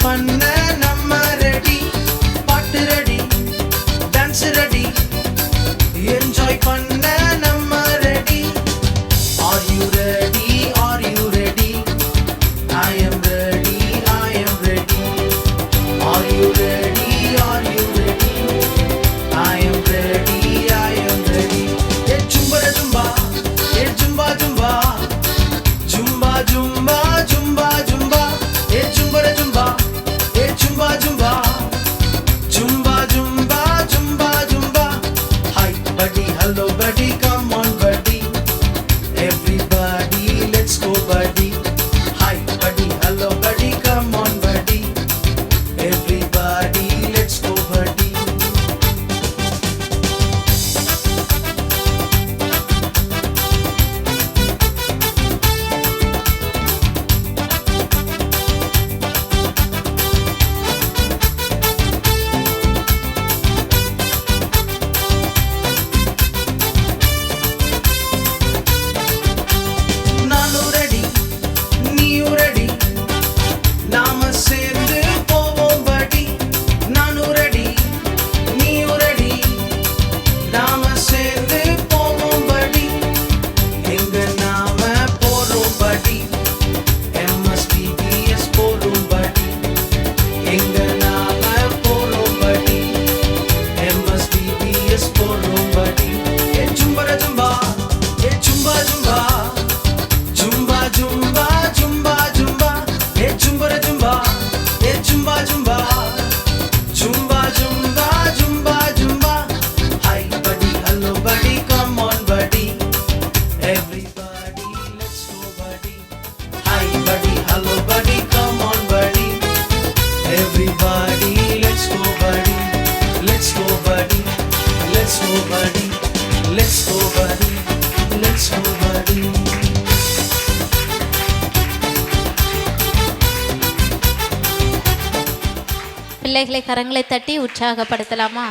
பண்ண நம்ம ரெடி, பாட்டு ரெடி, டான்ஸ் ரெடி, என்ஜாய் பண்ண நம்ம ready. Are you ready? Are you ready? I am ready, I am ready. Are you ready? Are you ready? I am ready, I am ready. Hey Zumba Zumba, hey Zumba Zumba, Zumba Zumba, Zumba Zumba. Hey Zumba Zumba, hey Zumba Zumba, Zumba Zumba, Zumba Zumba. Hi buddy, hello buddy, come on buddy. Everybody, let's go buddy. Hi buddy, hello buddy, come on buddy. Everybody, let's go buddy. நானும் ready, நீயும் ready, நாம சேர்ந்து போவோம் படி. நானும் ready, நீயும் ready, நாம சேர்ந்து போவோம் படி. எங்க நாம போறோம் படி, MSPBS போறோம் படி. எங்க நாம போறோம் படி, MSPBS போறோம் படி. ஏ ஜும்பா ஜும்பா, ஏ Zumba Zumba, Zumba Zumba, Zumba Zumba, hey Zumba Zumba, hey Zumba Zumba, Zumba Zumba, Zumba Zumba. Hi buddy, hello buddy, come on buddy. Everybody, let's go buddy. Hi buddy, hello buddy, come on buddy. Everybody, let's go buddy. Let's go buddy, let's go buddy, let's go buddy, let's go buddy. பிள்ளைகளை கரங்களை தட்டி உற்சாகப்படுத்தலாமா?